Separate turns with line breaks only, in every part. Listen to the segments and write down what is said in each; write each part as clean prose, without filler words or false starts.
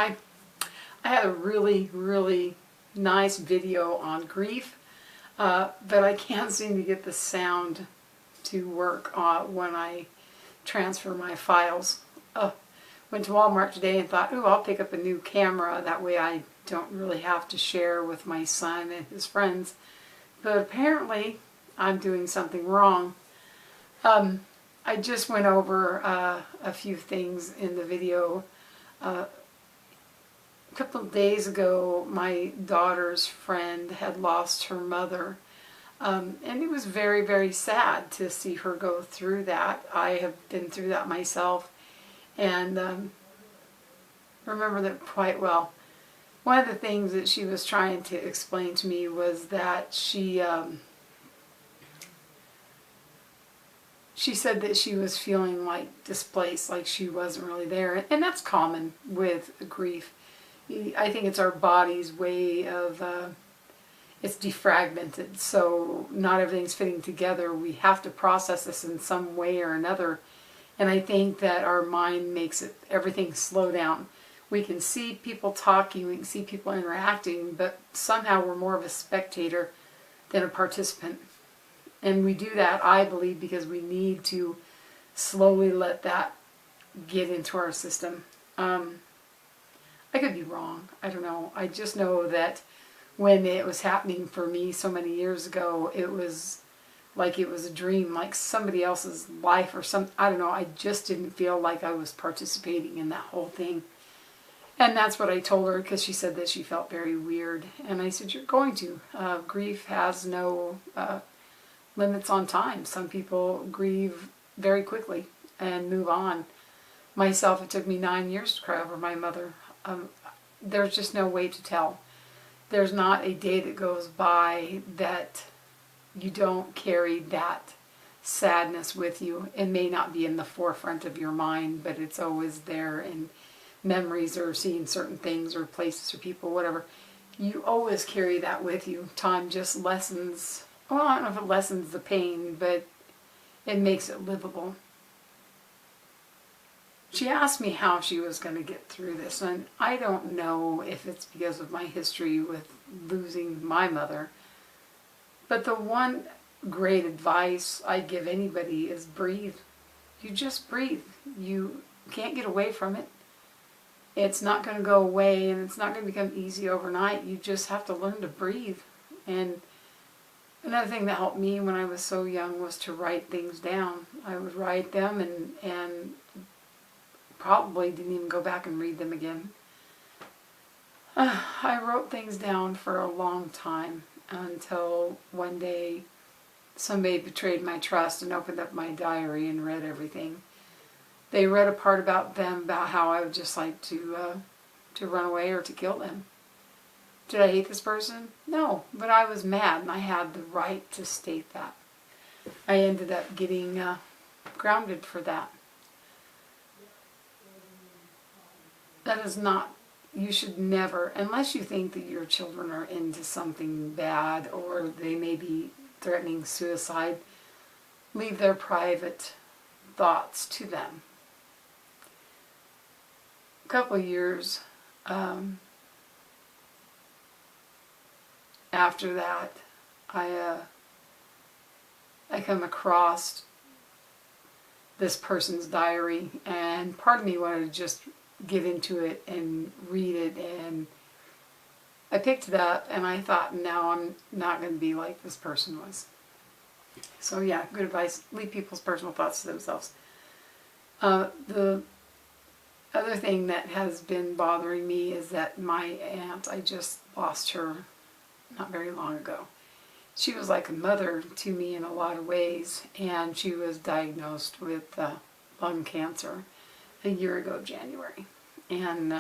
Hi. I had a really nice video on grief, but I can't seem to get the sound to work when I transfer my files. Went to Walmart today and thought, ooh, I'll pick up a new camera. That way I don't really have to share with my son and his friends. But apparently I'm doing something wrong. I just went over a few things in the video. A couple of days ago, my daughter's friend had lost her mother, and it was very sad to see her go through that. I have been through that myself, and remember that quite well. One of the things that she was trying to explain to me was that she said that she was feeling like displaced, like she wasn't really there, and that's common with grief. I think it's our body's way of, it's defragmented, so not everything's fitting together. We have to process this in some way or another, and I think that our mind makes everything slow down. We can see people talking, we can see people interacting, but somehow we're more of a spectator than a participant. And we do that, I believe, because we need to slowly let that get into our system. I could be wrong. I don't know. I just know that when it was happening for me so many years ago, it was like it was a dream, like somebody else's life or something. I don't know. I just didn't feel like I was participating in that whole thing. And that's what I told her, because she said that she felt very weird. And I said, you're going to. Grief has no limits on time. Some people grieve very quickly and move on. Myself, it took me 9 years to cry over my mother. There's just no way to tell. There's not a day that goes by that you don't carry that sadness with you. It may not be in the forefront of your mind, but it's always there in memories or seeing certain things or places or people, whatever. You always carry that with you. Time just lessens, well, I don't know if it lessens the pain, but it makes it livable. She asked me how she was going to get through this, and I don't know if it's because of my history with losing my mother, but the one great advice I give anybody is breathe. You just breathe. You can't get away from it. It's not going to go away, and it's not going to become easy overnight. You just have to learn to breathe. And another thing that helped me when I was so young was to write things down. I would write them and probably didn't even go back and read them again. I wrote things down for a long time until one day somebody betrayed my trust and opened up my diary and read everything. They read a part about them, about how I would just like to run away or to kill them. Did I hate this person? No, but I was mad and I had the right to state that. I ended up getting grounded for that. That is not, you should never, unless you think that your children are into something bad or they may be threatening suicide, leave their private thoughts to them. A couple of years after that, I come across this person's diary, and part of me wanted to just get into it and read it, and I picked it up and I thought, no, I'm not going to be like this person was. So yeah, good advice. Leave people's personal thoughts to themselves. The other thing that has been bothering me is that my aunt, I just lost her not very long ago. She was like a mother to me in a lot of ways, and she was diagnosed with lung cancer a year ago, January. And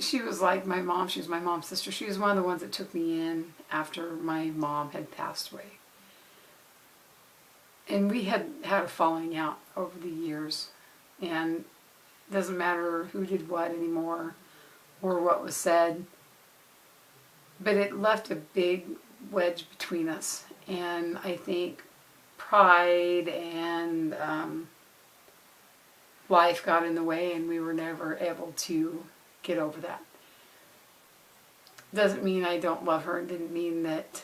she was like my mom. She was my mom's sister. She was one of the ones that took me in after my mom had passed away. And we had had a falling out over the years. And it doesn't matter who did what anymore or what was said. But it left a big wedge between us. And I think pride and life got in the way and we were never able to get over that. Doesn't mean I don't love her. It didn't mean that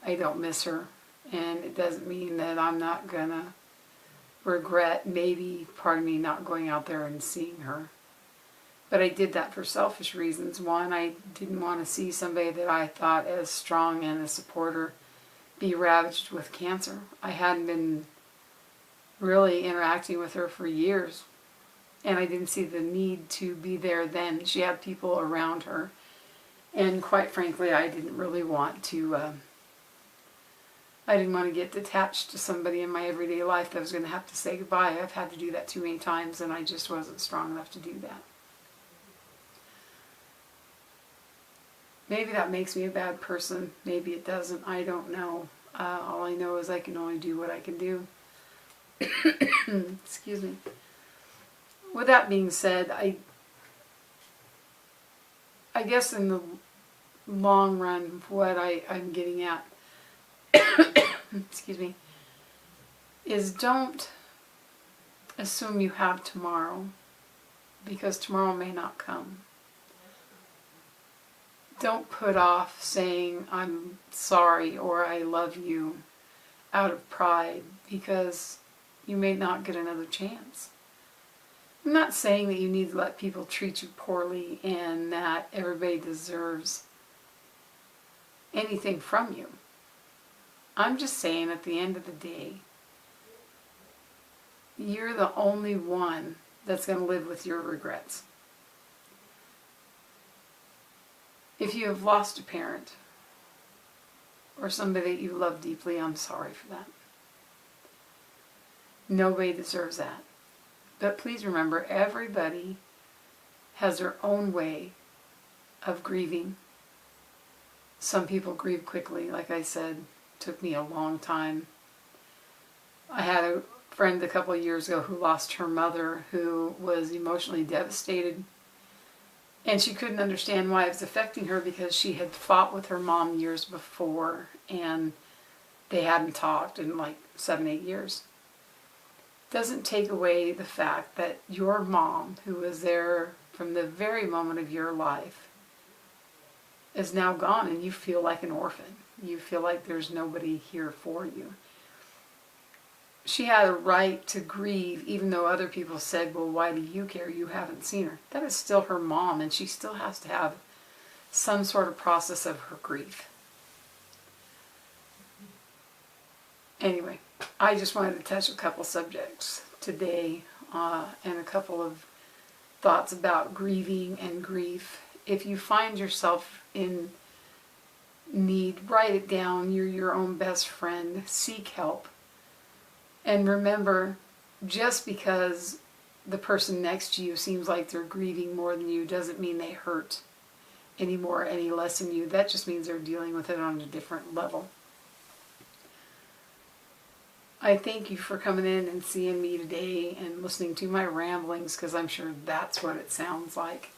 I don't miss her. And it doesn't mean that I'm not gonna regret maybe part of me not going out there and seeing her. But I did that for selfish reasons. One, I didn't want to see somebody that I thought as strong and a supporter be ravaged with cancer. I hadn't been really interacting with her for years, and I didn't see the need to be there then. She had people around her, and quite frankly, I didn't really want to, I didn't want to get detached to somebody in my everyday life that I was going to have to say goodbye. I've had to do that too many times, and I just wasn't strong enough to do that. Maybe that makes me a bad person. Maybe it doesn't. I don't know. All I know is I can only do what I can do. Excuse me. With that being said, I guess in the long run, what I'm getting at, excuse me, is don't assume you have tomorrow, because tomorrow may not come. Don't put off saying I'm sorry or I love you out of pride, because you may not get another chance. I'm not saying that you need to let people treat you poorly and that everybody deserves anything from you. I'm just saying at the end of the day, you're the only one that's going to live with your regrets. If you have lost a parent or somebody that you love deeply, I'm sorry for that. Nobody deserves that. But please remember, everybody has their own way of grieving. Some people grieve quickly, like I said. It took me a long time. I had a friend a couple of years ago who lost her mother, who was emotionally devastated. And she couldn't understand why it was affecting her, because she had fought with her mom years before and they hadn't talked in like 7-8 years. Doesn't take away the fact that your mom, who was there from the very moment of your life, is now gone, and you feel like an orphan. You feel like there's nobody here for you. She had a right to grieve, even though other people said, well, why do you care? You haven't seen her. That is still her mom, and she still has to have some sort of process of her grief. Anyway, I just wanted to touch a couple subjects today, and a couple of thoughts about grieving and grief. If you find yourself in need, write it down. You're your own best friend. Seek help. And remember, just because the person next to you seems like they're grieving more than you doesn't mean they hurt any more, any less than you. That just means they're dealing with it on a different level. I thank you for coming in and seeing me today and listening to my ramblings, because I'm sure that's what it sounds like.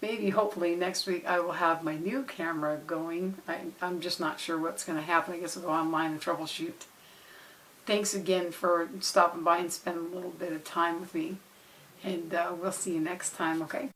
Maybe, hopefully, next week I will have my new camera going. I'm just not sure what's going to happen. I guess I'll go online and troubleshoot. Thanks again for stopping by and spending a little bit of time with me. And we'll see you next time, okay?